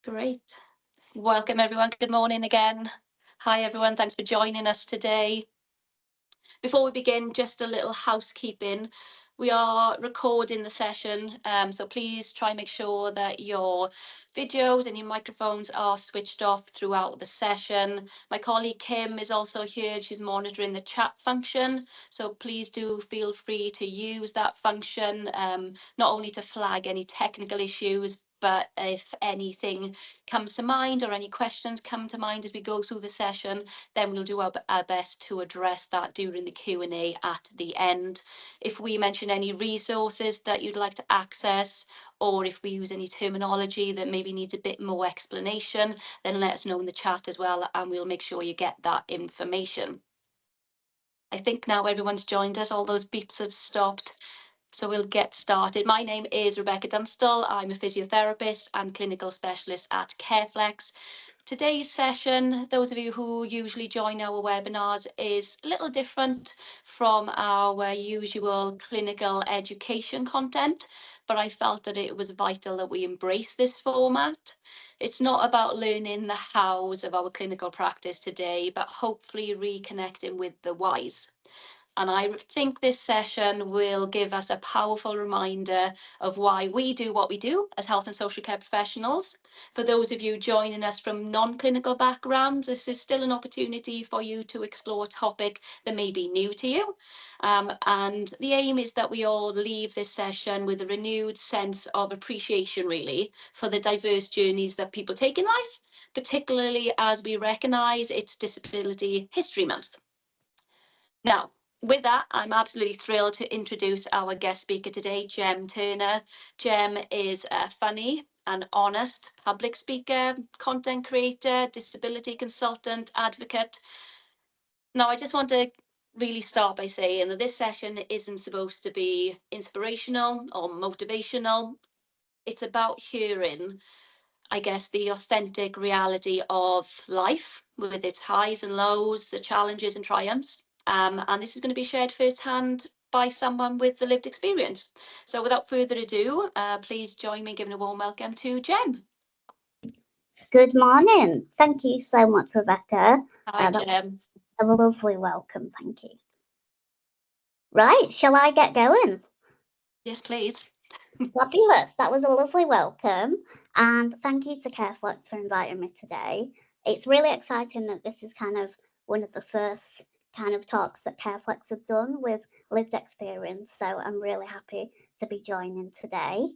Great. Welcome, everyone. Good morning again. Hi, everyone. Thanks for joining us today. Before we begin, just a little housekeeping. We are recording the session, so please try and make sure that your videos and your microphones are switched off throughout the session. My colleague Kim is also here. She's monitoring the chat function, so please do feel free to use that function, not only to flag any technical issues, but if anything comes to mind or any questions come to mind as we go through the session, then we'll do our best to address that during the Q&A at the end. If we mention any resources that you'd like to access, or if we use any terminology that maybe needs a bit more explanation, then let us know in the chat as well, and we'll make sure you get that information. I think now everyone's joined us, all those beeps have stopped. So we'll get started. My name is Rebecca Dunstall. I'm a physiotherapist and clinical specialist at CareFlex. Today's session, those of you who usually join our webinars, is a little different from our usual clinical education content, but I felt that it was vital that we embrace this format. It's not about learning the hows of our clinical practice today, but hopefully reconnecting with the whys. And I think this session will give us a powerful reminder of why we do what we do as health and social care professionals. For those of you joining us from non-clinical backgrounds, this is still an opportunity for you to explore a topic that may be new to you. And the aim is that we all leave this session with a renewed sense of appreciation, really, for the diverse journeys that people take in life, particularly as we recognise it's Disability History Month. Now, with that, I'm absolutely thrilled to introduce our guest speaker today, Gem Turner. Gem is a funny and honest public speaker, content creator, disability consultant, advocate. Now, I just want to really start by saying that this session isn't supposed to be inspirational or motivational. It's about hearing, I guess, the authentic reality of life with its highs and lows, the challenges and triumphs. And this is going to be shared firsthand by someone with the lived experience. So without further ado, please join me in giving a warm welcome to Gem. Good morning. Thank you so much, Rebecca. Hi, Gem. A lovely welcome. Thank you. Right, shall I get going? Yes, please. Fabulous. That was a lovely welcome. And thank you to CareFlex for inviting me today. It's really exciting that this is kind of one of the first kind of talks that CareFlex have done with lived experience. So I'm really happy to be joining today,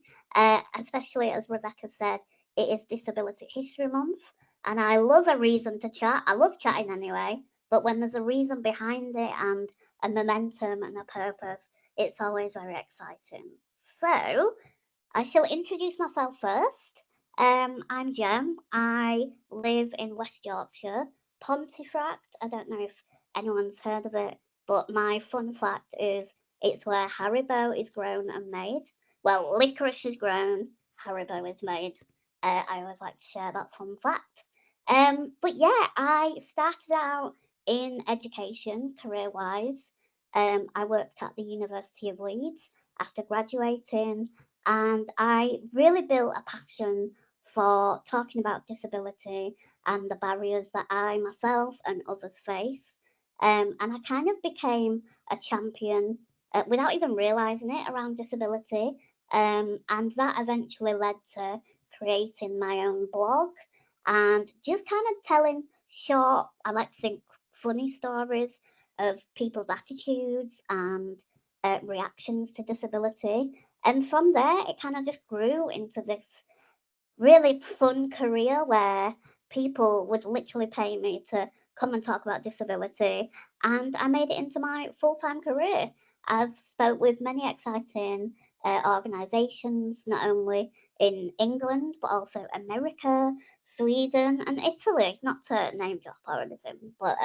especially as Rebecca said, it is Disability History Month. And I love a reason to chat. I love chatting anyway, but when there's a reason behind it and a momentum and a purpose, it's always very exciting. So I shall introduce myself first. I'm Gem. I live in West Yorkshire, Pontefract. I don't know if anyone's heard of it, but my fun fact is it's where Haribo is grown and made. Well, licorice is grown, Haribo is made. I always like to share that fun fact. But yeah, I started out in education career-wise. I worked at the University of Leeds after graduating, and I really built a passion for talking about disability and the barriers that I myself and others face. And I kind of became a champion without even realizing it around disability. And that eventually led to creating my own blog and just kind of telling short, I like to think, funny stories of people's attitudes and reactions to disability. And from there, it kind of just grew into this really fun career where people would literally pay me to come and talk about disability. And I made it into my full-time career. I've spoke with many exciting organisations, not only in England, but also America, Sweden and Italy, not to name drop or anything. But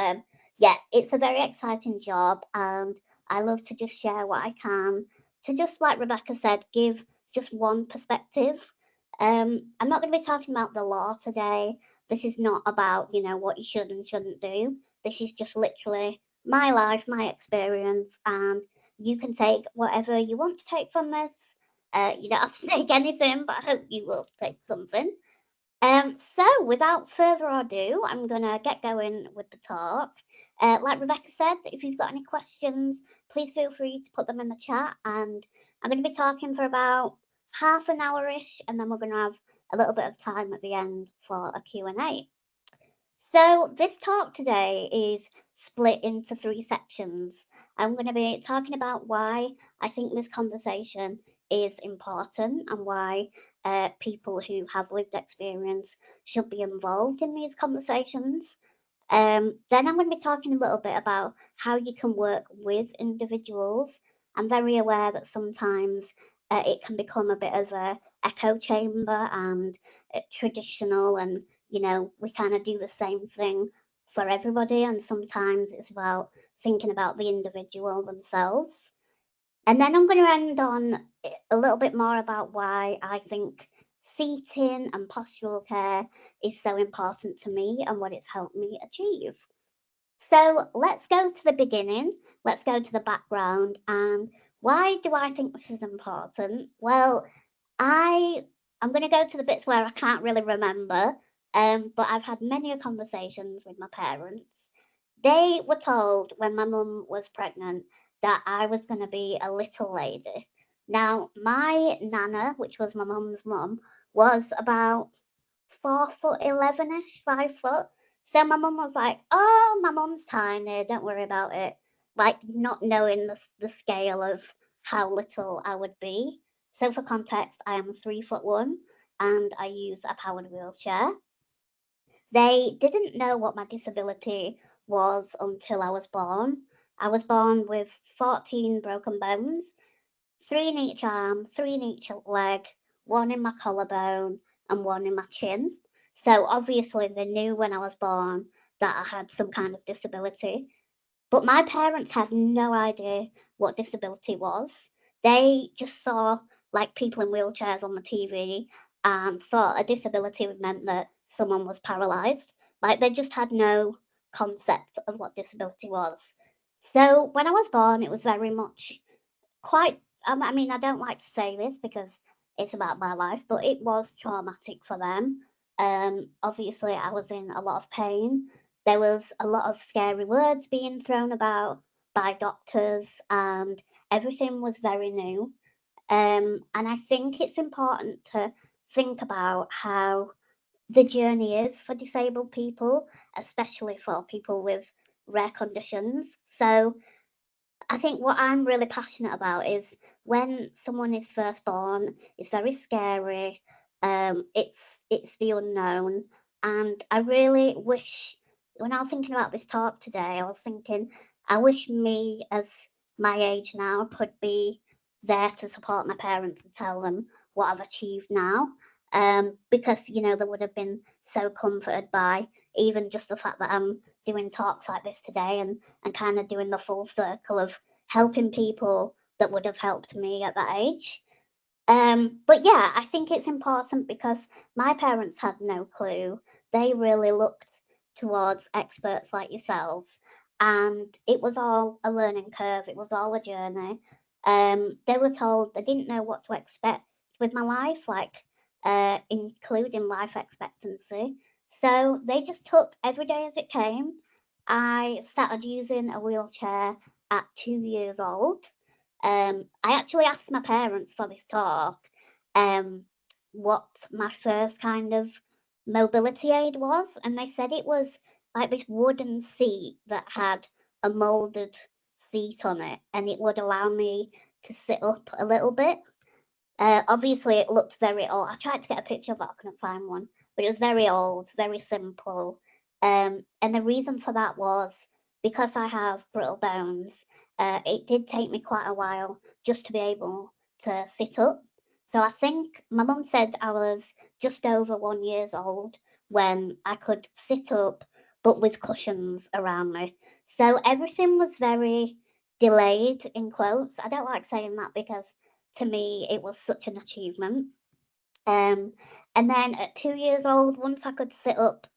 yeah, it's a very exciting job and I love to just share what I can to just, like Rebecca said, give just one perspective. I'm not going to be talking about the law today. This is not about, you know, what you should and shouldn't do. This is just literally my life, my experience, and you can take whatever you want to take from this. You don't have to take anything, but I hope you will take something. So without further ado, I'm gonna get going with the talk. Like Rebecca said, if you've got any questions, please feel free to put them in the chat. And I'm gonna be talking for about half an hour-ish, and then we're gonna have a little bit of time at the end for a Q&A. So this talk today is split into 3 sections. I'm going to be talking about why I think this conversation is important and why people who have lived experience should be involved in these conversations. Then I'm going to be talking a little bit about how you can work with individuals. I'm very aware that sometimes it can become a bit of a echo chamber and traditional, and we kind of do the same thing for everybody, and sometimes it's about thinking about the individual themselves. And then I'm going to end on a little bit more about why I think seating and postural care is so important to me and what it's helped me achieve. So let's go to the beginning. Let's go to the background. And why do I think this is important? Well, I'm going to go to the bits where I can't really remember, but I've had many conversations with my parents. They were told when my mum was pregnant that I was going to be a little lady. Now, my nana, which was my mum's mum, was about 4'11" ish, 5 foot. So my mum was like, "Oh, my mum's tiny. Don't worry about it." Like not knowing the scale of how little I would be. So for context, I am 3'1" and I use a powered wheelchair. They didn't know what my disability was until I was born. I was born with 14 broken bones, 3 in each arm, 3 in each leg, 1 in my collarbone, and 1 in my chin. So obviously, they knew when I was born that I had some kind of disability. But my parents had no idea what disability was. They just saw like people in wheelchairs on the TV and thought a disability meant that someone was paralyzed. Like they just had no concept of what disability was. So when I was born, it was very much quite, I mean, I don't like to say this because it's about my life, but it was traumatic for them. Obviously, I was in a lot of pain. There was a lot of scary words being thrown about by doctors, and everything was very new. And I think it's important to think about how the journey is for disabled people, especially for people with rare conditions. So I think what I'm really passionate about is when someone is first born, it's very scary. It's the unknown, and I really wish when I was thinking about this talk today, I was thinking I wish me as my age now could be there to support my parents and tell them what I've achieved now. Because they would have been so comforted by even just the fact that I'm doing talks like this today, and kind of doing the full circle of helping people that would have helped me at that age. But yeah, I think it's important because my parents had no clue. They really looked towards experts like yourselves, and it was all a learning curve. It was all a journey. They were told they didn't know what to expect with my life, like including life expectancy. So they just took every day as it came. I started using a wheelchair at 2 years old. I actually asked my parents for this talk what my first kind of mobility aid was, and they said it was like this wooden seat that had a molded seat on it, and it would allow me to sit up a little bit. Obviously, it looked very old. I tried to get a picture of it, I couldn't find one, but it was very old, very simple. And the reason for that was because I have brittle bones. It did take me quite a while just to be able to sit up. So I think my mum said I was just over 1 years old when I could sit up, but with cushions around me. So everything was very delayed in quotes. I don't like saying that because to me it was such an achievement. Um, and then at 2 years old, once I could sit up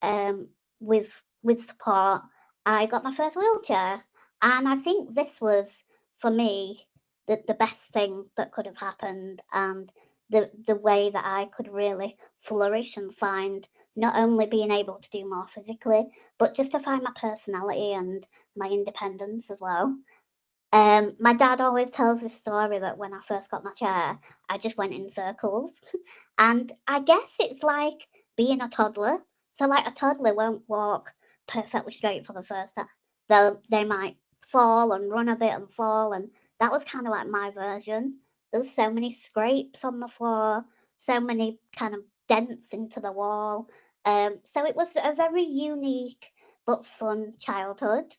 um, with support, I got my first wheelchair, and I think this was for me the best thing that could have happened, and the way that I could really flourish and find not only being able to do more physically, but just to find my personality and my independence as well. My dad always tells this story that when I first got my chair, I just went in circles. And I guess it's like being a toddler. So like a toddler won't walk perfectly straight for the first time. They might fall and run a bit and fall, and that was kind of like my version. There was so many scrapes on the floor, so many kind of dents into the wall. So it was a very unique but fun childhood.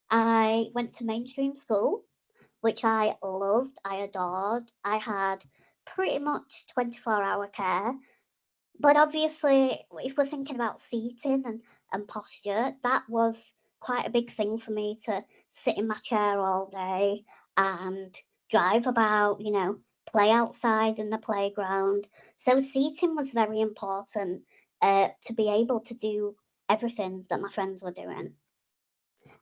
I went to mainstream school, which I loved, I adored. I had pretty much 24-hour care. But obviously, if we're thinking about seating and posture, that was quite a big thing for me to sit in my chair all day and drive about, play outside in the playground. So seating was very important to be able to do everything that my friends were doing.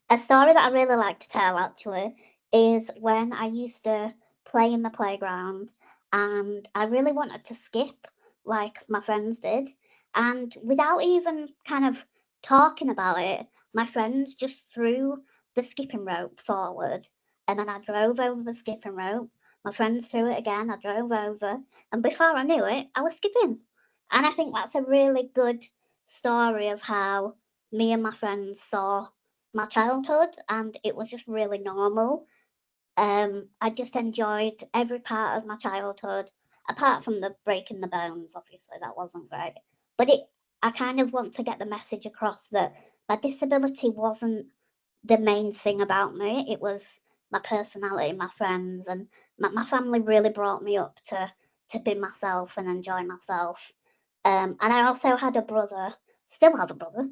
A story that I really like to tell actually is when I used to play in the playground and I really wanted to skip like my friends did. And without even kind of talking about it, my friends just threw the skipping rope forward and then I drove over the skipping rope. My friends threw it again, I drove over, and before I knew it, I was skipping. And I think that's a really good story of how me and my friends saw my childhood, and it was just really normal. I just enjoyed every part of my childhood, apart from the breaking the bones. Obviously, that wasn't great, but I kind of want to get the message across that my disability wasn't the main thing about me. It was my personality, my friends, and my family really brought me up to be myself and enjoy myself. And I also had a brother, still have a brother.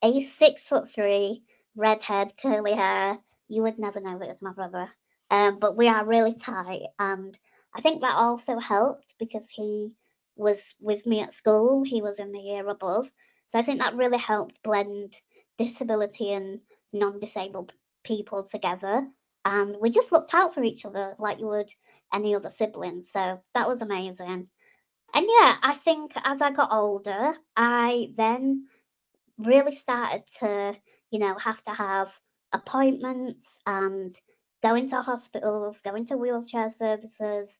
He's 6'3", redhead, curly hair. You would never know that it's my brother. But we are really tight, and I think that also helped because he was with me at school. He was in the year above, so I think that really helped blend disability and non-disabled people together. And we just looked out for each other like you would any other siblings. So that was amazing. And yeah, I think as I got older, I then really started to, have to have appointments and go into hospitals, go into wheelchair services.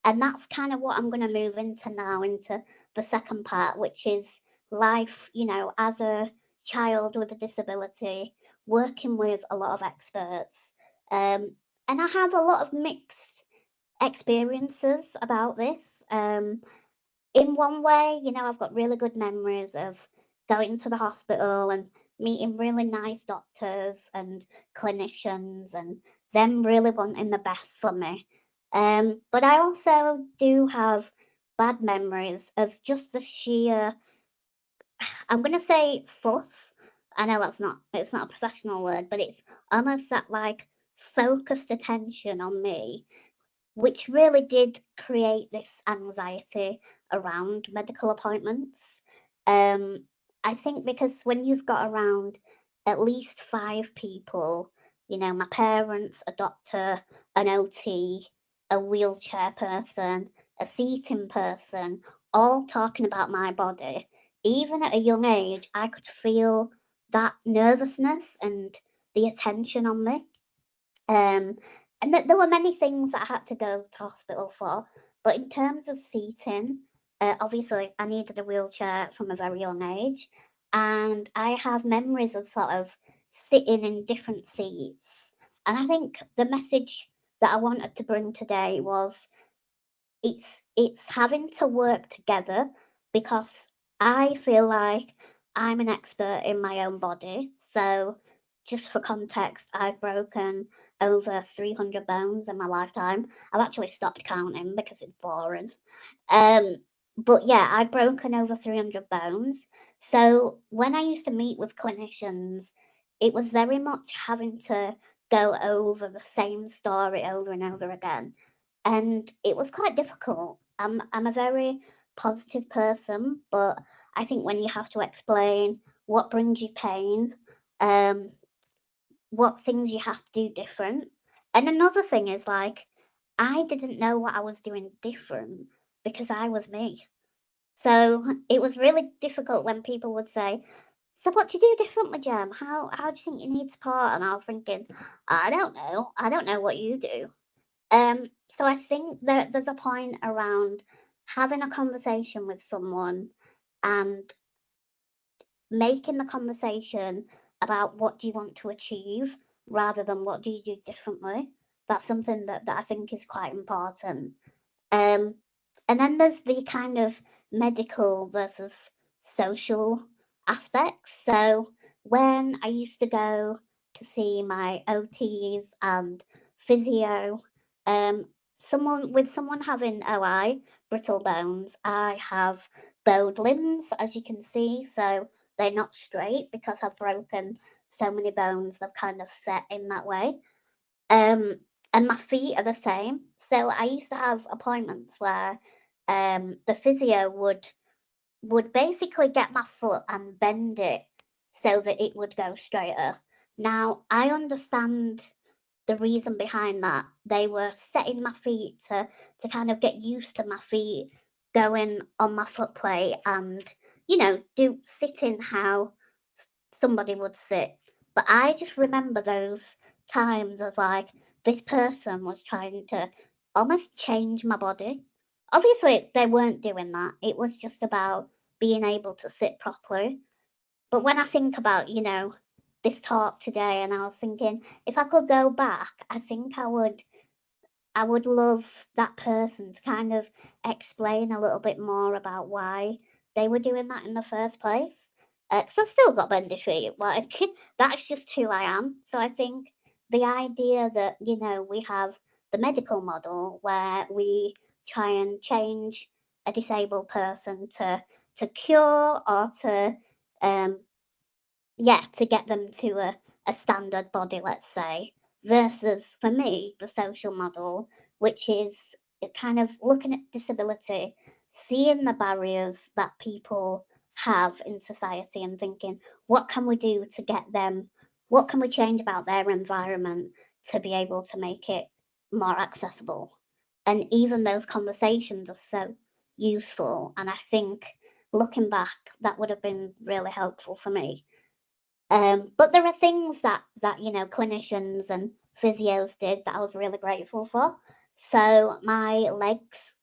And that's kind of what I'm going to move into now, into the second part, which is life, as a child with a disability, working with a lot of experts. And I have a lot of mixed experiences about this. In one way, I've got really good memories of going to the hospital and meeting really nice doctors and clinicians and them really wanting the best for me. But I also do have bad memories of just the sheer, I'm going to say fuss. I know it's not a professional word, but it's almost that like focused attention on me which really did create this anxiety around medical appointments. Um, I think because when you've got around at least 5 people, my parents, a doctor, an OT, a wheelchair person, a seating person, all talking about my body, even at a young age, I could feel that nervousness and the attention on me. Um, and there were many things that I had to go to hospital for, but in terms of seating, obviously I needed a wheelchair from a very young age, and I have memories of sort of sitting in different seats. And I think the message that I wanted to bring today was it's having to work together because I feel like I'm an expert in my own body. So, just for context, I've broken over 300 bones in my lifetime. I've actually stopped counting because it's boring. Um, but yeah, I've broken over 300 bones. So, when I used to meet with clinicians, it was very much having to go over the same story over and over again, and it was quite difficult. I'm a very positive person, but I think when you have to explain what brings you pain, um, what things you have to do different, and another thing is like I didn't know what I was doing different because I was me. So it was really difficult when people would say, so what do you do differently, Jem? How do you think you need support? And I was thinking, I don't know. I don't know what you do. So I think that there's a point around having a conversation with someone and making the conversation about what do you want to achieve rather than what do you do differently. That's something that I think is quite important. Um, and then there's the kind of medical versus social aspects. So when I used to go to see my OTs and physio, um, someone having OI, brittle bones, I have bowed limbs, as you can see. So they're not straight because I've broken so many bones, they've kind of set in that way. Um, and my feet are the same. So I used to have appointments where the physio would basically get my foot and bend it so that it would go straighter. Now I understand the reason behind that. They were setting my feet to kind of get used to my feet going on my foot plate and do sitting how somebody would sit. But I just remember those times as like this person was trying to almost change my body. Obviously they weren't doing that. It was just about being able to sit properly. But when I think about, this talk today, and I was thinking, if I could go back, I think I would love that person to kind of explain a little bit more about why they were doing that in the first place. Because I've still got bendy feet, like that's just who I am. So I think the idea that we have the medical model where we try and change a disabled person to cure or to um, to get them to a standard body, let's say, versus for me, the social model, which is kind of looking at disability, seeing the barriers that people have in society and thinking, what can we do to get them, what can we change about their environment to be able to make it more accessible? And even those conversations are so useful. And I think looking back, that would have been really helpful for me. But there are things that clinicians and physios did that I was really grateful for. So my legs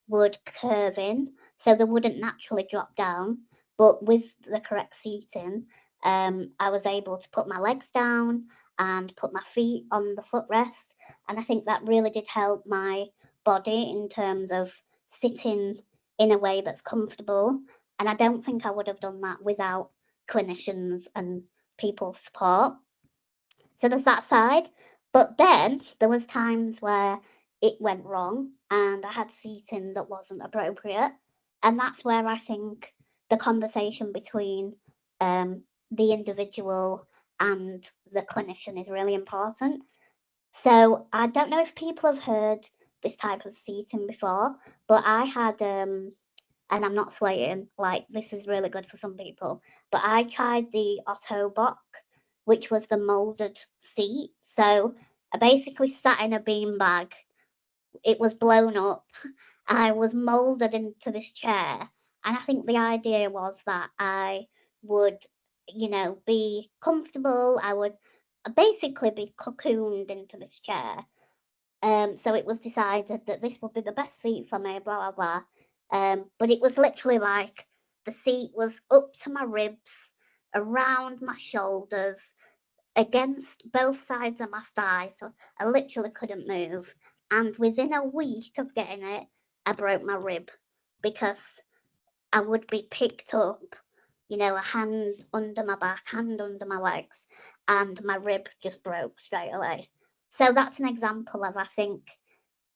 would curve in, so they wouldn't naturally drop down. But with the correct seating, I was able to put my legs down and put my feet on the footrest, and I think that really did help my body in terms of sitting in a way that's comfortable. And I don't think I would have done that without clinicians and people's support. So there's that side. But then there was times where it went wrong and I had seating that wasn't appropriate. And that's where I think the conversation between the individual and the clinician is really important. So I don't know if people have heard this type of seating before, but I had and I'm not slating, like this is really good for some people. But I tried the Autobock, which was the molded seat. So I basically sat in a beanbag. It was blown up. I was molded into this chair. And I think the idea was that I would, be comfortable. I would basically be cocooned into this chair. So it was decided that this would be the best seat for me, blah, blah, blah. But it was literally like the seat was up to my ribs, around my shoulders, against both sides of my thigh. So I literally couldn't move. And within a week of getting it, I broke my rib because I would be picked up, a hand under my back, hand under my legs, and my rib just broke straight away. So that's an example of, I think,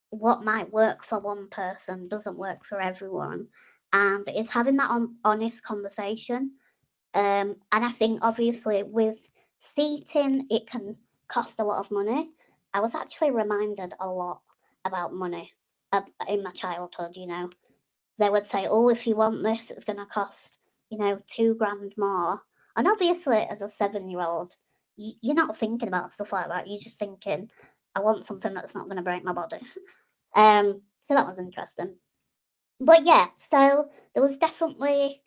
what might work for one person doesn't work for everyone. And it's having that honest conversation. And I think obviously with seating, it can cost a lot of money. I was actually reminded a lot about money in my childhood, They would say, oh, if you want this, it's going to cost, £2,000 more. And obviously, as a 7-year-old, you're not thinking about stuff like that. You're just thinking, I want something that's not going to break my body. So that was interesting. But yeah, so there was definitely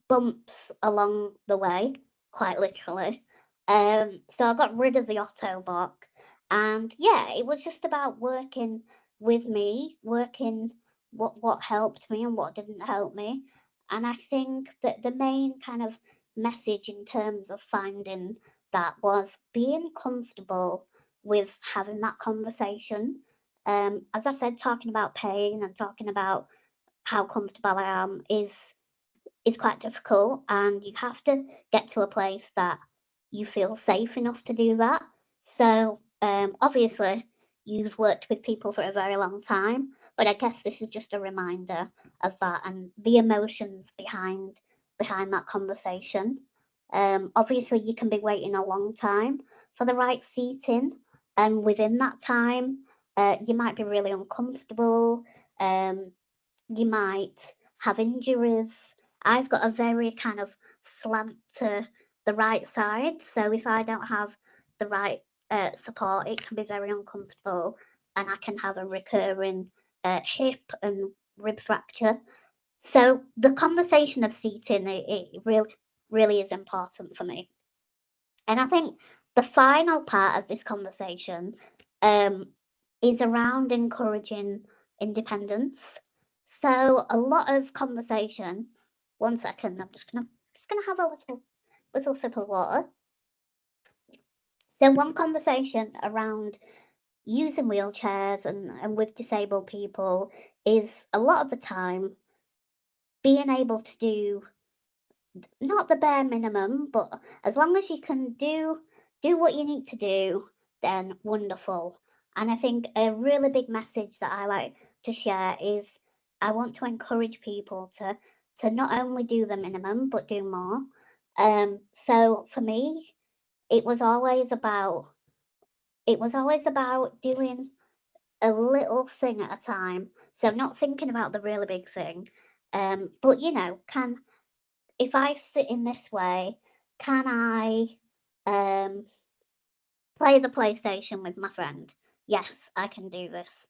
bumps along the way, quite literally. So I got rid of the Autobot, and yeah, it was just about working with me, working what helped me and what didn't help me. And I think that the main kind of message in terms of finding that was being comfortable with having that conversation. As I said, talking about pain and talking about how comfortable I am is quite difficult, and you have to get to a place that you feel safe enough to do that. So obviously you've worked with people for a very long time, but I guess this is just a reminder of that and the emotions behind that conversation. Obviously you can be waiting a long time for the right seating, and within that time you might be really uncomfortable. um, you might have injuries. I've got a very kind of slant to the right side, so if I don't have the right support, it can be very uncomfortable, and I can have a recurring hip and rib fracture. So the conversation of seating, it really is important for me. And I think the final part of this conversation um, is around encouraging independence. So a lot of conversation. One second, I'm just gonna have a little sip of water. So one conversation around using wheelchairs and with disabled people is a lot of the time being able to do not the bare minimum, but as long as you can do what you need to do, then wonderful. And I think a really big message that I like to share is I want to encourage people to not only do the minimum but do more. So for me, it was always about doing a little thing at a time. So not thinking about the really big thing. But can if I sit in this way, can I um, play the PlayStation with my friend? Yes, I can do this.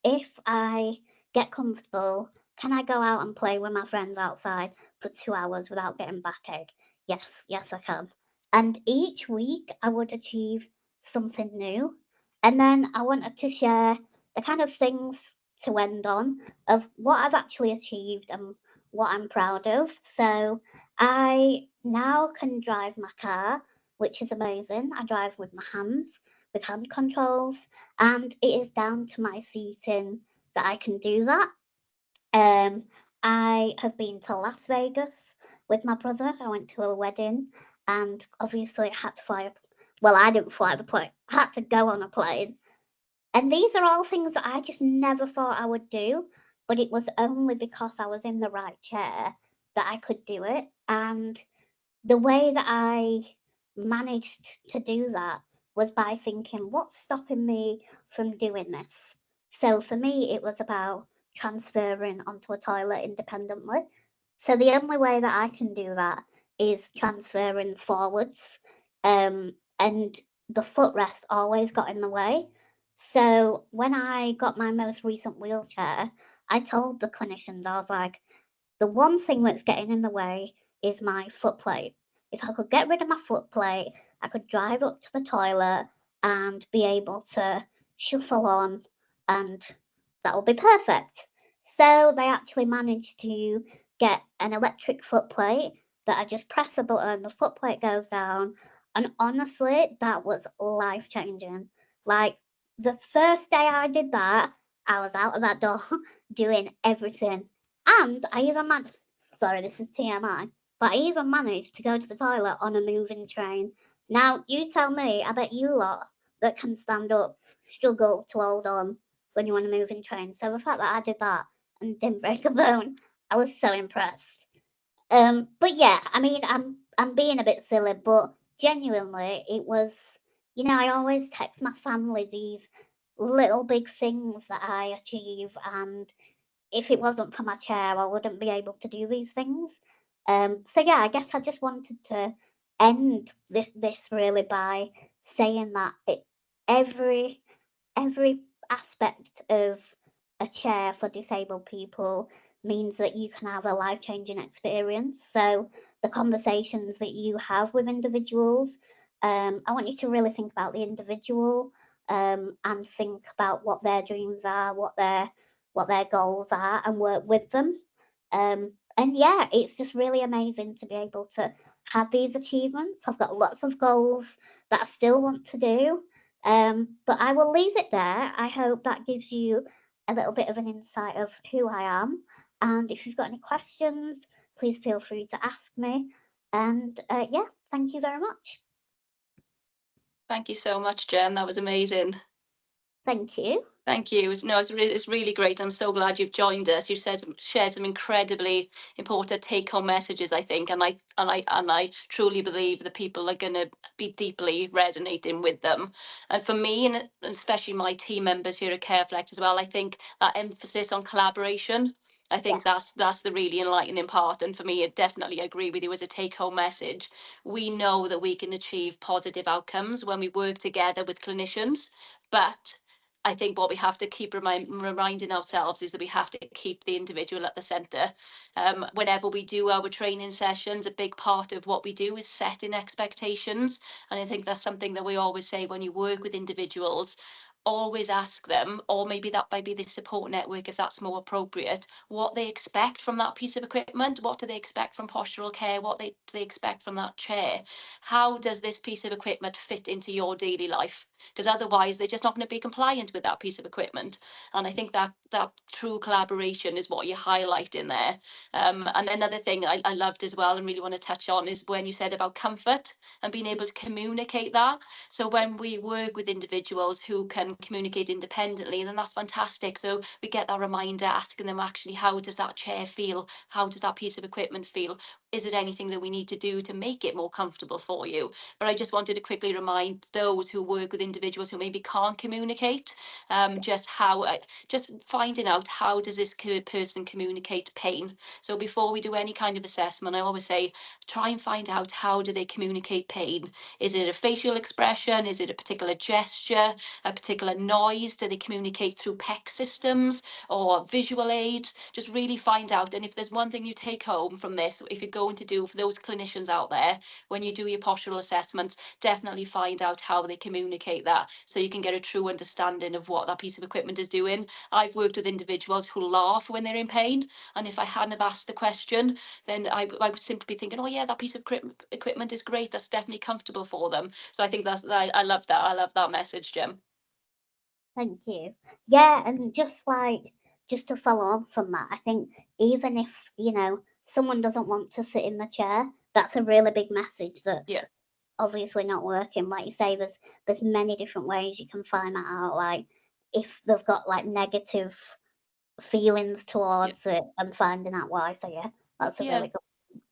If I get comfortable, can I go out and play with my friends outside for 2 hours without getting backache? Yes, I can. And each week I would achieve something new. And then I wanted to share the kind of things to end on of what I've actually achieved and what I'm proud of. So I now can drive my car, which is amazing. I drive with my hands, with hand controls, and it is down to my seating that I can do that. Um, I have been to Las Vegas with my brother. I went to a wedding, and obviously I had to fly. Well, I didn't fly the plane. I had to go on a plane. And these are all things that I just never thought I would do, but it was only because I was in the right chair that I could do it. And the way that I managed to do that was by thinking, what's stopping me from doing this? So for me, it was about transferring onto a toilet independently. So the only way that I can do that is transferring forwards. And the footrest always got in the way. So when I got my most recent wheelchair, I told the clinicians, I was like, the one thing that's getting in the way is my foot plate. If I could get rid of my foot plate, I could drive up to the toilet and be able to shuffle on, and that would be perfect. So they actually managed to get an electric foot plate that I just press a button, the foot plate goes down, and honestly, that was life changing. Like the first day I did that, I was out of that door doing everything. And I even managed, sorry, this is TMI, but I even managed to go to the toilet on a moving train. Now, you tell me, I bet you lot that can stand up struggle to hold on when you're on a moving train. So the fact that I did that and didn't break a bone, I was so impressed. But yeah, I mean, I'm being a bit silly, but genuinely, it was, I always text my family these little big things that I achieve, and if it wasn't for my chair, I wouldn't be able to do these things. So yeah, I guess I just wanted to end this really by saying that every every aspect of a chair for disabled people means that you can have a life-changing experience. So the conversations that you have with individuals, I want you to really think about the individual, and think about what their dreams are, what their goals are, and work with them. And yeah, it's just really amazing to be able to have these achievements. I've got lots of goals that I still want to do, but I will leave it there. I hope that gives you a little bit of an insight of who I am. And if you've got any questions, please feel free to ask me. And yeah, thank you very much. Thank you so much, Jem. That was amazing. Thank you. Thank you. It's really great. I'm so glad you've joined us. You've shared some incredibly important take-home messages, I think, and I truly believe that people are going to be deeply resonating with them. And for me, and especially my team members here at CareFlex as well, I think that emphasis on collaboration. I think that's the really enlightening part. And for me, I definitely agree with you as a take-home message. We know that we can achieve positive outcomes when we work together with clinicians, but I think what we have to keep reminding ourselves is that we have to keep the individual at the centre. Whenever we do our training sessions, a big part of what we do is setting expectations. And I think that's something that we always say when you work with individuals. Always ask them, or maybe that might be the support network if that's more appropriate, what they expect from that piece of equipment. What do they expect from postural care? What do they expect from that chair? How does this piece of equipment fit into your daily life? Because otherwise they're just not going to be compliant with that piece of equipment. And I think that true collaboration is what you highlight in there. And another thing I loved as well and really want to touch on is when you said about comfort and being able to communicate that. So when we work with individuals who can communicate independently, then that's fantastic. So we get that reminder asking them, actually, how does that chair feel? How does that piece of equipment feel? Is there anything that we need to do to make it more comfortable for you? But I just wanted to quickly remind those who work with individuals who maybe can't communicate, just finding out how does this person communicate pain. So before we do any kind of assessment, I always say, try and find out how do they communicate pain. Is it a facial expression? Is it a particular gesture, a particular noise? Do they communicate through PEC systems or visual aids? Just really find out. And if there's one thing you take home from this, if you're going to do for those clinicians out there, when you do your postural assessments, definitely find out how they communicate that so you can get a true understanding of what that piece of equipment is doing. I've worked with individuals who laugh when they're in pain, and if I hadn't have asked the question, then I would simply be thinking, oh yeah, that piece of equipment is great, that's definitely comfortable for them. So I think I love that. I love that message, Jim. Thank you. Yeah, and just to follow on from that, I think even if, someone doesn't want to sit in the chair, that's a really big message that obviously not working. Like you say, there's many different ways you can find that out. Like if they've got like negative feelings towards it and finding out why. So yeah, that's a really good.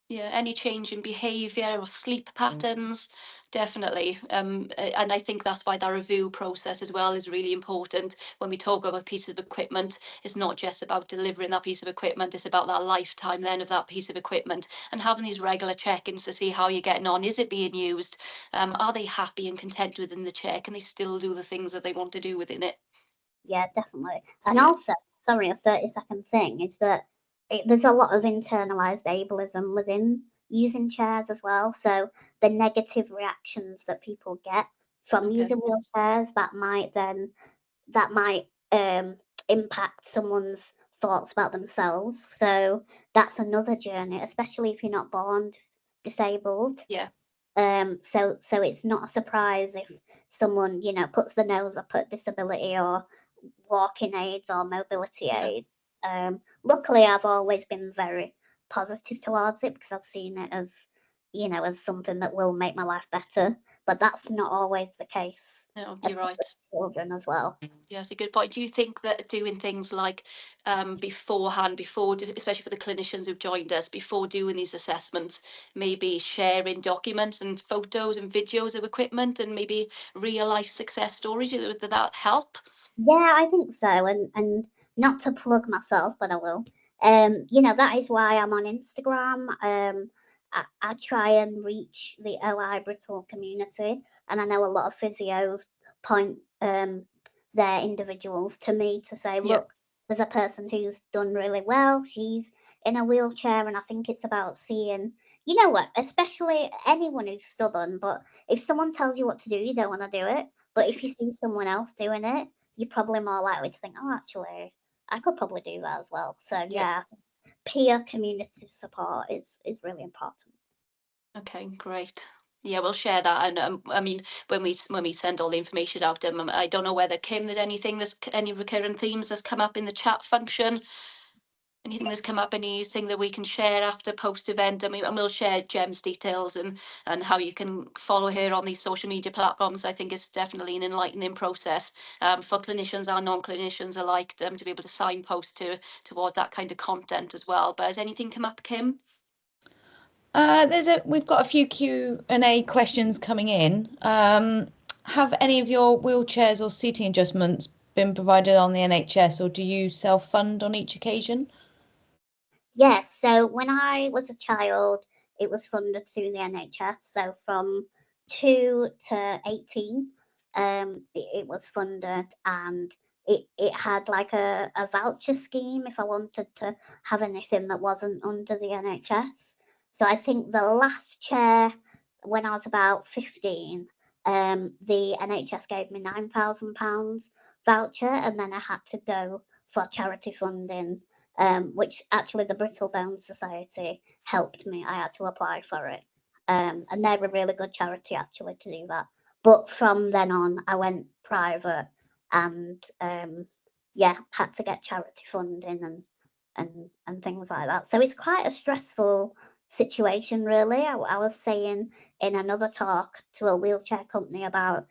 Yeah, any change in behaviour or sleep patterns, definitely. And I think that's why that review process as well is really important. When we talk about a piece of equipment, it's not just about delivering that piece of equipment, it's about that lifetime then of that piece of equipment and having these regular check-ins to see how you're getting on. Is it being used? Are they happy and content within the chair? Can they still do the things that they want to do within it? Yeah, definitely. And also, sorry, a 30-second thing is that there's a lot of internalized ableism within using chairs as well. So the negative reactions that people get from using wheelchairs, that might impact someone's thoughts about themselves. So that's another journey, especially if you're not born disabled. Yeah. So it's not a surprise if someone, puts the nose up at disability or walking aids or mobility aids. Luckily, I've always been very positive towards it because I've seen it as, as something that will make my life better. But that's not always the case. No, you're right. Children as well. Yeah, that's a good point. Do you think that doing things like beforehand, especially for the clinicians who've joined us, before doing these assessments, maybe sharing documents and photos and videos of equipment and maybe real life success stories, would that help? Yeah, I think so. And not to plug myself, but I will. That is why I'm on Instagram. I try and reach the OI brittle community, and I know a lot of physios point their individuals to me to say, look, there's a person who's done really well. She's in a wheelchair, and I think it's about seeing, you know what, especially anyone who's stubborn, but if someone tells you what to do, you don't want to do it. But if you see someone else doing it, you're probably more likely to think, oh, actually, I could probably do that as well. So yeah, peer community support is really important. Okay, great. Yeah, we'll share that. And I mean, when we send all the information out, I don't know whether Kim, there's any recurrent themes that's come up in the chat function. Anything that's come up, anything that we can share after post event. I mean, and we'll share Gem's details and how you can follow her on these social media platforms. I think it's definitely an enlightening process for clinicians and non-clinicians alike, to be able to signpost towards that kind of content as well. But has anything come up, Kim? We've got a few Q&A questions coming in. Have any of your wheelchairs or seating adjustments been provided on the NHS, or do you self-fund on each occasion? Yes, so when I was a child, it was funded through the NHS. So from 2 to 18, it was funded, and it had like a voucher scheme if I wanted to have anything that wasn't under the NHS. So I think the last chair, when I was about 15, the NHS gave me £9,000 voucher, and then I had to go for charity funding, which actually the Brittle Bones Society helped me. I had to apply for it. And they're a really good charity actually to do that. But from then on, I went private, and had to get charity funding and things like that. So it's quite a stressful situation, really. I was saying in another talk to a wheelchair company about,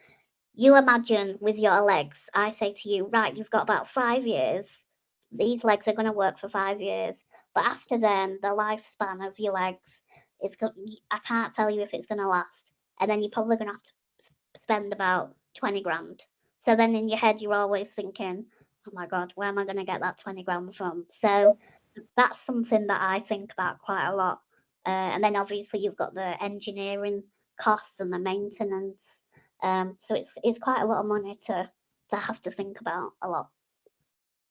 you imagine with your legs, I say to you, right, you've got about 5 years. These legs are going to work for 5 years. But after then, the lifespan of your legs I can't tell you if it's going to last. And then you're probably going to have to spend about 20 grand. So then in your head, you're always thinking, oh my God, where am I going to get that 20 grand from? So that's something that I think about quite a lot. And then obviously you've got the engineering costs and the maintenance. So it's quite a lot of money to have to think about a lot.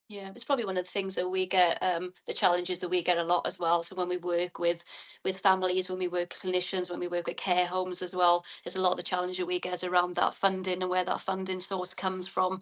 Yeah, it's probably one of the things that we get, the challenges that we get a lot as well. So when we work with families, when we work with clinicians, when we work with care homes as well, there's a lot of the challenge that we get around that funding and where that funding source comes from.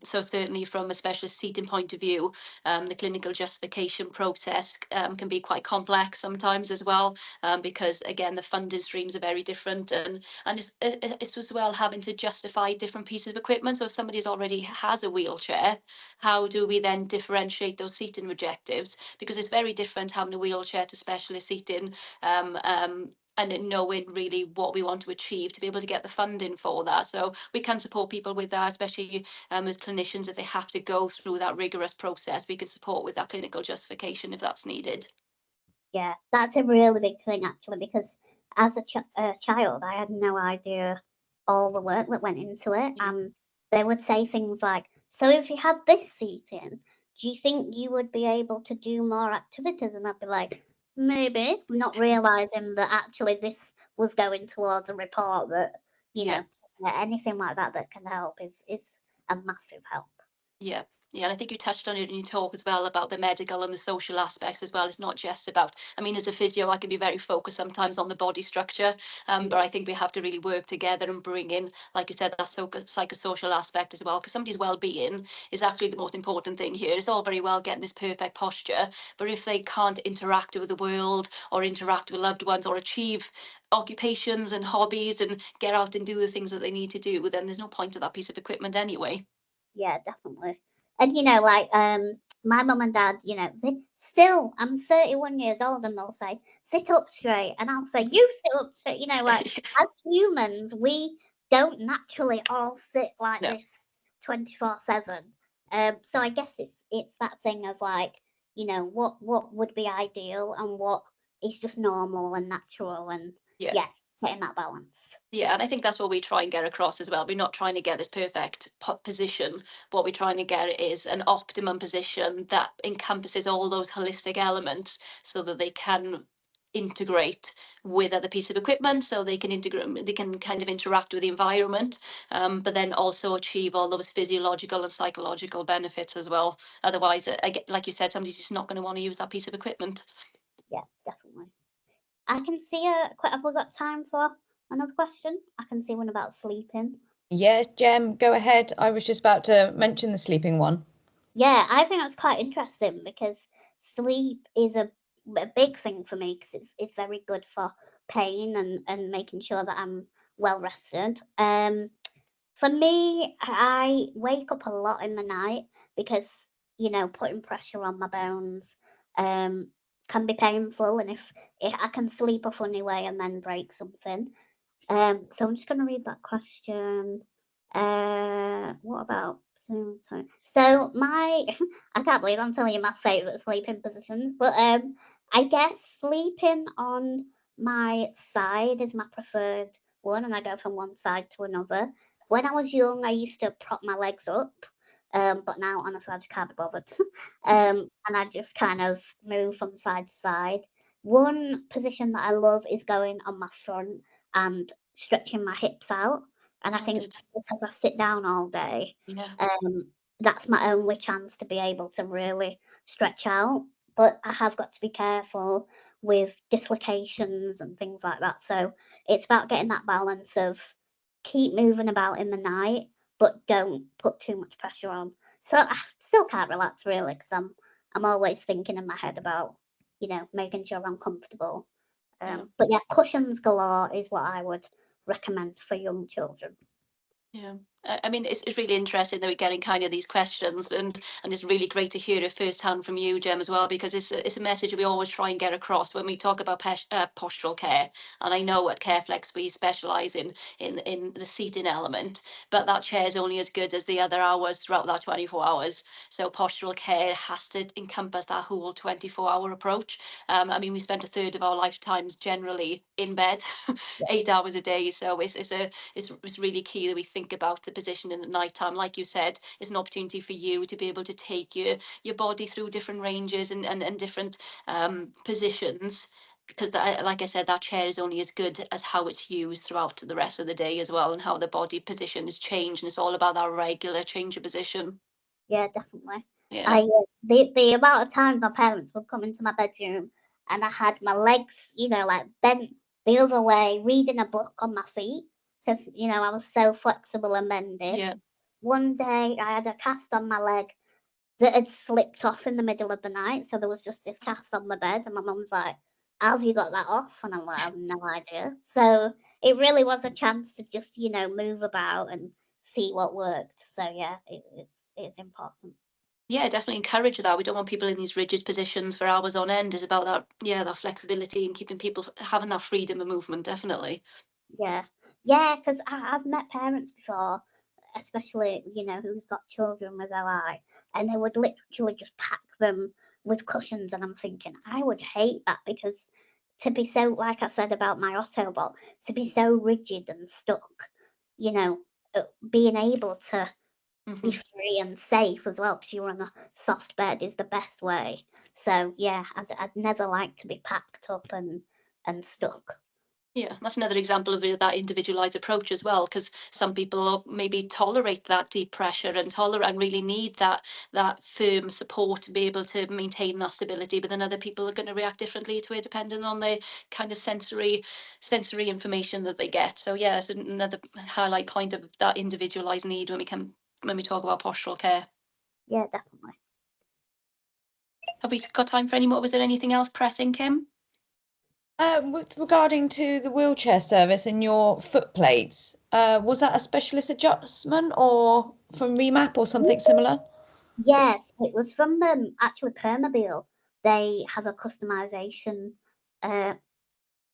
So certainly from a specialist seating point of view, the clinical justification process can be quite complex sometimes as well, because again, the funding streams are very different, and it's as well having to justify different pieces of equipment. So if somebody already has a wheelchair, how do we then differentiate those seating objectives? Because it's very different having a wheelchair to specialist seating, and knowing really what we want to achieve to be able to get the funding for that. So we can support people with that, especially with clinicians, if they have to go through that rigorous process. We can support with that clinical justification if that's needed. Yeah, that's a really big thing actually, because as a child, I had no idea all the work that went into it. And they would say things like, so if you had this seating, do you think you would be able to do more activities? And I'd be like, maybe, not realizing that actually this was going towards a report that, you know, anything like that that can help is a massive help. Yeah. Yeah, and I think you touched on it in your talk as well about the medical and the social aspects as well. It's not just about, I mean, as a physio, I can be very focused sometimes on the body structure, but I think we have to really work together and bring in, like you said, that psychosocial aspect as well, because somebody's well-being is actually the most important thing here. It's all very well getting this perfect posture, but if they can't interact with the world or interact with loved ones or achieve occupations and hobbies and get out and do the things that they need to do, then there's no point to that piece of equipment anyway. Yeah, definitely. And you know, like my mum and dad, you know, they still, I'm 31 years old, and they'll say, sit up straight, and I'll say, you sit up straight. You know, like as humans, we don't naturally all sit like this 24/7. So I guess it's that thing of like, you know, what would be ideal and what is just normal and natural, and getting that balance. Yeah, and I think that's what we try and get across as well. We're not trying to get this perfect position. What we're trying to get is an optimum position that encompasses all those holistic elements so that they can integrate with other pieces of equipment, so they can integrate, they can kind of interact with the environment, but then also achieve all those physiological and psychological benefits as well. Otherwise, I get, like you said, somebody's just not going to want to use that piece of equipment. Yeah, definitely. I can see have we got time for another question? I can see one about sleeping. Yes, Jem, go ahead. I was just about to mention the sleeping one. Yeah, I think that's quite interesting because sleep is a big thing for me because it's very good for pain and making sure that I'm well rested. For me, I wake up a lot in the night because, you know, putting pressure on my bones can be painful, and if I can sleep a funny way and then break something. So I'm just going to read that question. What about so my I can't believe I'm telling you my favourite sleeping positions, but I guess sleeping on my side is my preferred one, and I go from one side to another. When I was young, I used to prop my legs up, but now honestly I just can't be bothered. And I just kind of move from side to side. One position that I love is going on my front and stretching my hips out. And I think because I sit down all day, that's my only chance to be able to really stretch out. But I have got to be careful with dislocations and things like that. So it's about getting that balance of keep moving about in the night, but don't put too much pressure on. So I still can't relax really because I'm always thinking in my head about, you know, making sure I'm comfortable. But yeah, cushions galore is what I would recommend for young children. Yeah, I mean, it's really interesting that we're getting kind of these questions, and it's really great to hear it firsthand from you, Jem, as well, because it's a message we always try and get across when we talk about postural care. And I know at CareFlex we specialise in the seating element, but that chair is only as good as the other hours throughout that 24 hours. So postural care has to encompass that whole 24-hour approach. I mean, we spend a third of our lifetimes generally in bed, 8 hours a day. So it's really key that we think about the position in the night time. Like you said, it's an opportunity for you to be able to take your body through different ranges and different positions, because like I said, that chair is only as good as how it's used throughout the rest of the day as well, and how the body position is changed, and it's all about that regular change of position. Yeah, definitely. Yeah. The amount of times my parents would come into my bedroom and I had my legs, you know, like bent the other way, reading a book on my feet because, you know, I was so flexible and bendy. Yeah. One day I had a cast on my leg that had slipped off in the middle of the night, so there was just this cast on the bed, and my mum's like, "How have you got that off?" And I'm like, "I have no idea." So it really was a chance to just, you know, move about and see what worked. So yeah, it's important. Yeah, definitely encourage that. We don't want people in these rigid positions for hours on end. It's about that, yeah, that flexibility and keeping people having that freedom of movement, definitely. Yeah, yeah, because I've met parents before, especially, you know, who's got children with OI, and they would literally just pack them with cushions, and I'm thinking, I would hate that because to be so, like I said about my Autobot, to be so rigid and stuck, you know, being able to be free and safe as well, because you're on a soft bed is the best way. So yeah, I'd never like to be packed up and stuck. Yeah, that's another example of that individualized approach as well, because some people maybe tolerate that deep pressure and really need that firm support to be able to maintain that stability. But then other people are going to react differently to it, depending on the kind of sensory information that they get. So yeah, it's another highlight point of that individualized need when we talk about postural care. Yeah, definitely. Have we got time for any more? Was there anything else pressing, Kim? With regarding to the wheelchair service and your foot plates, was that a specialist adjustment or from Remap or something similar? Yes, it was from actually Permobile. They have a customization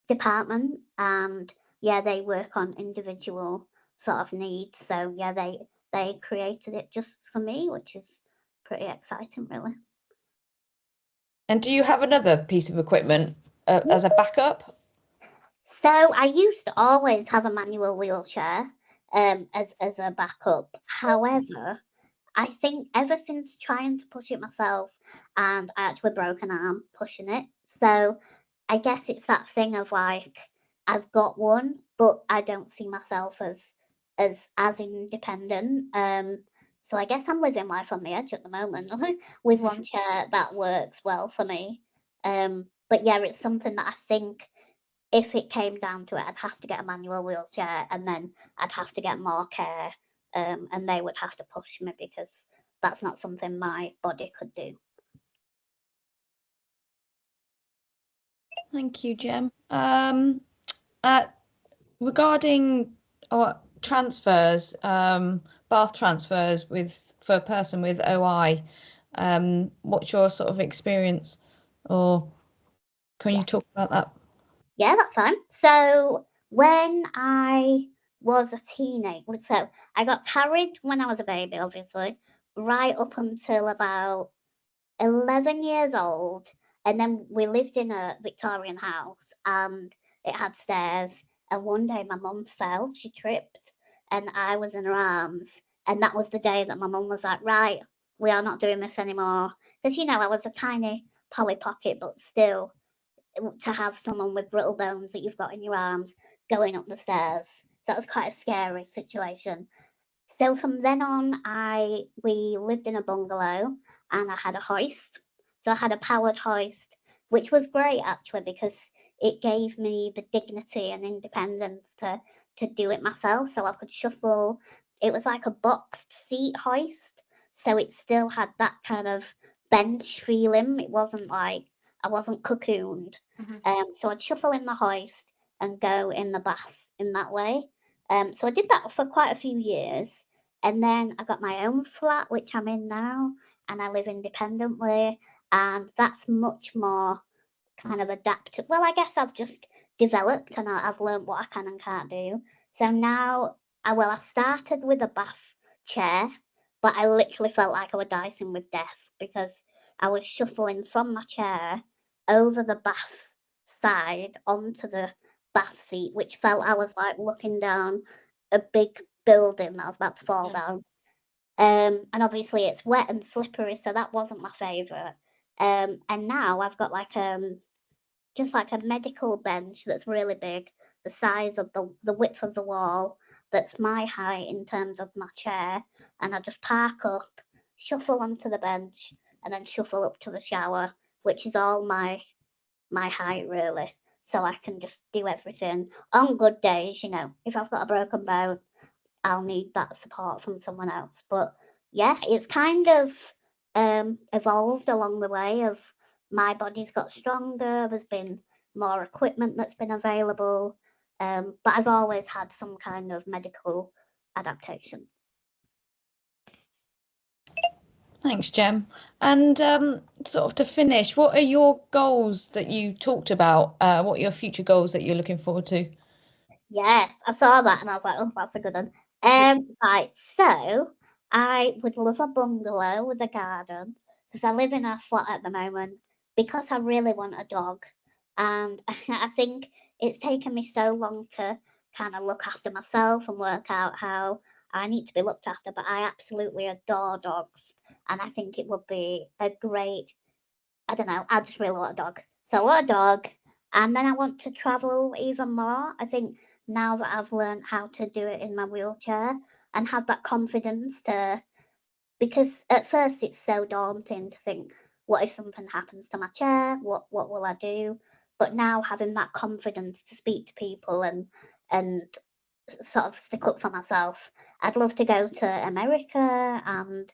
department, and yeah, they work on individual sort of needs. So yeah, they created it just for me, which is pretty exciting, really. And do you have another piece of equipment as a backup? So I used to always have a manual wheelchair as a backup. However, I think ever since trying to push it myself, and I actually broke an arm pushing it. So I guess it's that thing of like, I've got one, but I don't see myself as independent. So I guess I'm living life on the edge at the moment with one chair that works well for me. But yeah, it's something that I think if it came down to it, I'd have to get a manual wheelchair, and then I'd have to get more care, and they would have to push me because that's not something my body could do. Thank you, Jem. Regarding transfers, bath transfers for a person with OI, what's your sort of experience, or can you talk about that? Yeah, that's fine. So when I was a teenager, so I got carried when I was a baby, obviously, right up until about 11 years old. And then we lived in a Victorian house and it had stairs. And one day my mum fell, she tripped, and I was in her arms. And that was the day that my mum was like, right, we are not doing this anymore. Because, I was a tiny Polly Pocket, but still, to have someone with brittle bones that you've got in your arms going up the stairs. So that was quite a scary situation. So from then on, we lived in a bungalow and I had a hoist. So I had a powered hoist, which was great actually because it gave me the dignity and independence to do it myself. So I could shuffle. It was like a boxed seat hoist. So it still had that kind of bench feeling. It wasn't like I wasn't cocooned. So I'd shuffle in the hoist and go in the bath in that way. So I did that for quite a few years. And then I got my own flat, which I'm in now, and I live independently. And that's much more kind of adapted. Well, I guess I've just developed and I've learned what I can and can't do. So now, I started with a bath chair, but I literally felt like I was dicing with death because I was shuffling from my chair over the bath side onto the bath seat, which felt I was like looking down a big building that was about to fall down. And obviously it's wet and slippery, so that wasn't my favourite. And now I've got like just like a medical bench that's really big, the size of the width of the wall, that's my height in terms of my chair, and I just park up, shuffle onto the bench, and then shuffle up to the shower, which is all my height really. So I can just do everything. On good days, if I've got a broken bone, I'll need that support from someone else. But yeah, it's kind of evolved along the way of my body's got stronger, there's been more equipment that's been available, but I've always had some kind of medical adaptation. Thanks, Jem. And sort of to finish, what are your goals that you talked about? What are your future goals that you're looking forward to? Yes, I saw that and I was like, oh, that's a good one. Right, so I would love a bungalow with a garden because I live in a flat at the moment because I really want a dog. And I think it's taken me so long to kind of look after myself and work out how I need to be looked after, but I absolutely adore dogs. And I think it would be a great, I don't know, I just really want a dog. So I want a dog. And then I want to travel even more. I think now that I've learned how to do it in my wheelchair and have that confidence because at first it's so daunting to think, what if something happens to my chair? What will I do? But now having that confidence to speak to people and sort of stick up for myself, I'd love to go to America and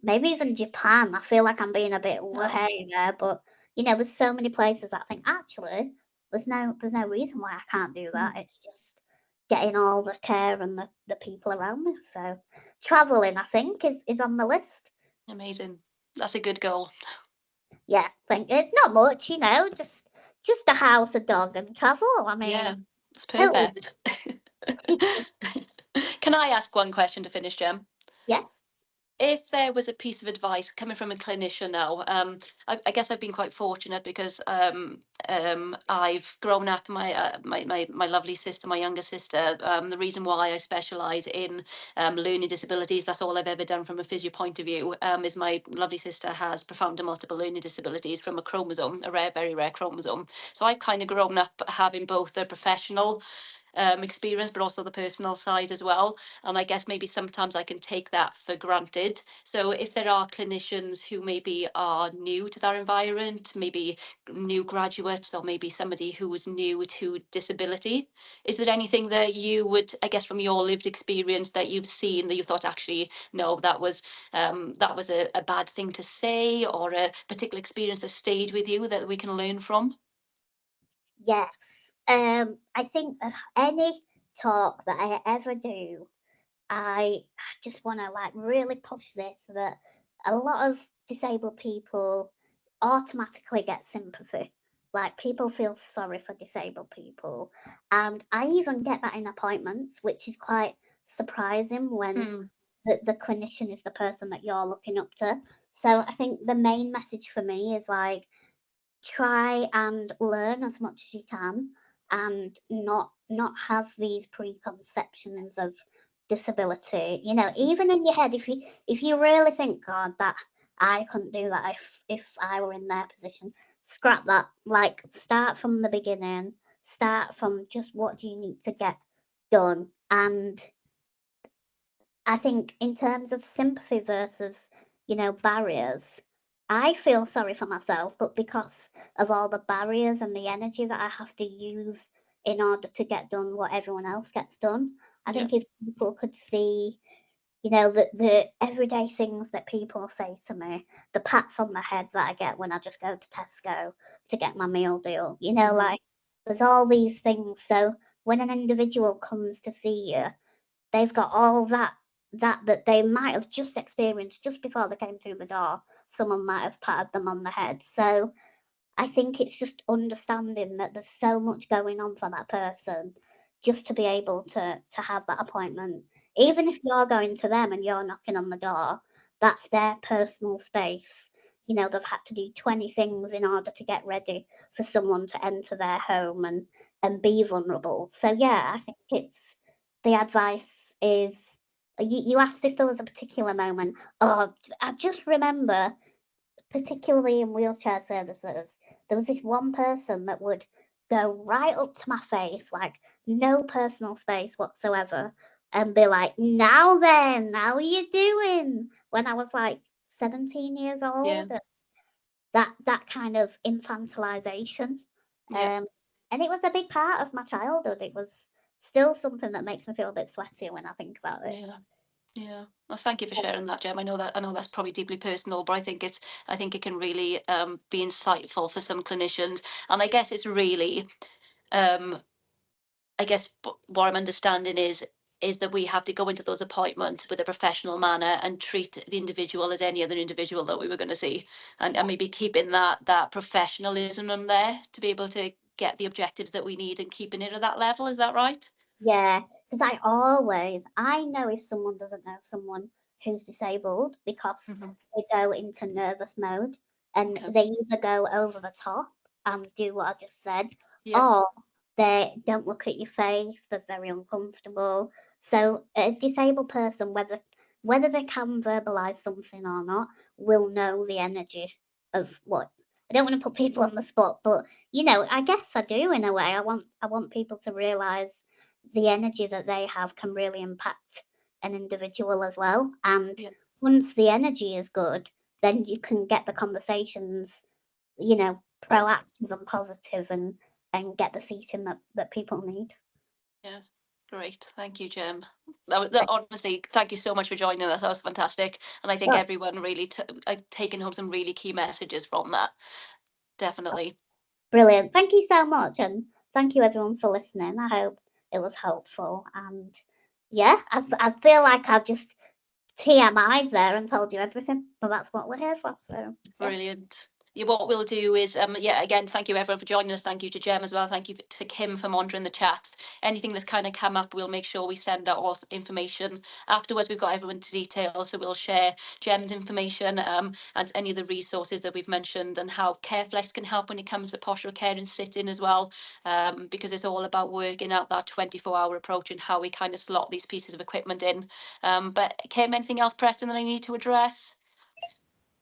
maybe even Japan. I feel like I'm being a bit way there, but there's so many places that I think actually there's no reason why I can't do that. It's just getting all the care and the people around me. So traveling, I think, is on the list. Amazing. That's a good goal. Yeah, think it's not much, just a house, a dog, and travel. I mean, Yeah, it's totally. perfect. Can I ask one question to finish, Jem? Yeah. if there was a piece of advice coming from a clinician now, I guess I've been quite fortunate because I've grown up, my lovely sister, my younger sister, the reason why I specialise in learning disabilities, that's all I've ever done from a physio point of view, is my lovely sister has profound and multiple learning disabilities from a chromosome, a rare, very rare chromosome. So I've kind of grown up having both the professional experience, but also the personal side as well. And I guess maybe sometimes I can take that for granted. So if there are clinicians who maybe are new to their environment, maybe new graduates, or maybe somebody who was new to disability, is there anything that you would, I guess, from your lived experience that you've seen that you thought, actually, no, that was a bad thing to say, or a particular experience that stayed with you that we can learn from? Yes. I think any talk that I ever do, I just want to like really push this, that a lot of disabled people automatically get sympathy. Like people feel sorry for disabled people. And I even get that in appointments, which is quite surprising when the clinician is the person that you're looking up to. So I think the main message for me is like, try and learn as much as you can and not have these preconceptions of disability. You know, even in your head, if you really think, God, that I couldn't do that if I were in their position, scrap that. Like, start from the beginning, start from just what do you need to get done. And I think in terms of sympathy versus, you know, barriers, I feel sorry for myself, but because of all the barriers and the energy that I have to use in order to get done what everyone else gets done, I Yeah. think if people could see, you know, the everyday things that people say to me, the pats on the head that I get when I just go to Tesco to get my meal deal, you know, like there's all these things. So when an individual comes to see you, they've got all that they might have just experienced just before they came through the door. Someone might have patted them on the head. So I think it's just understanding that there's so much going on for that person just to be able to have that appointment. Even if you're going to them and you're knocking on the door, that's their personal space. You know, they've had to do 20 things in order to get ready for someone to enter their home and be vulnerable. So yeah, I think it's the advice is you asked if there was a particular moment. Oh, I just remember, particularly in wheelchair services, there was this one person that would go right up to my face, like no personal space whatsoever, and be like, "Now then, how are you doing?" When I was like 17 years old, Yeah. that kind of infantilization, Yeah. and it was a big part of my childhood. It was still something that makes me feel a bit sweaty when I think about it. Yeah. Yeah. Well, thank you for sharing that, Jem. I know that's probably deeply personal, but I think it can really be insightful for some clinicians. And I guess it's really um I guess what I'm understanding is that we have to go into those appointments with a professional manner and treat the individual as any other individual that we were going to see, and maybe keeping that professionalism in there to be able to get the objectives that we need and keeping it at that level. Is that right? Yeah, because I know if someone doesn't know someone who's disabled because they go into nervous mode and Okay. they either go over the top and do what I just said, Yeah. or they don't look at your face, they're very uncomfortable. So a disabled person, whether they can verbalize something or not, will know the energy of what. I don't want to put people on the spot, but you know, I guess I do in a way. I want people to realize the energy that they have can really impact an individual as well. And Yeah. once the energy is good, then you can get the conversations, you know, proactive and positive and get the seating that people need. Yeah. Great. Thank you, Jem. That honestly, thank you so much for joining us. That was fantastic. And I think Oh, everyone really taken home some really key messages from that. Definitely. brilliant. Thank you so much. And thank you everyone for listening. I hope it was helpful. And yeah, I feel like I've just TMI'd there and told you everything, but that's what we're here for. So yeah. Brilliant. what we'll do is, again, thank you everyone for joining us. Thank you to Jem as well. Thank you to Kim for monitoring the chat. Anything that's kind of come up, we'll make sure we send out all information. Afterwards, we've got everyone's details, so we'll share Jem's information and any of the resources that we've mentioned, and how CareFlex can help when it comes to postural care and sitting as well, because it's all about working out that 24-hour approach and how we kind of slot these pieces of equipment in. But Kim, anything else pressing that I need to address?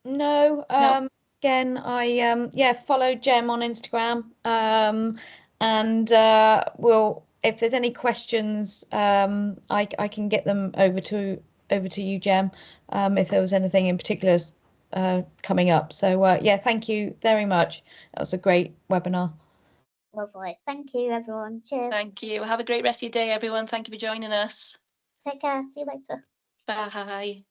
No. No. Again, I follow Jem on Instagram, and we'll, if there's any questions, I can get them over to you, Jem, if there was anything in particular coming up. So yeah, thank you very much. That was a great webinar. Lovely. Thank you, everyone. Cheers. Thank you. Have a great rest of your day, everyone. Thank you for joining us. Take care. See you later. Bye.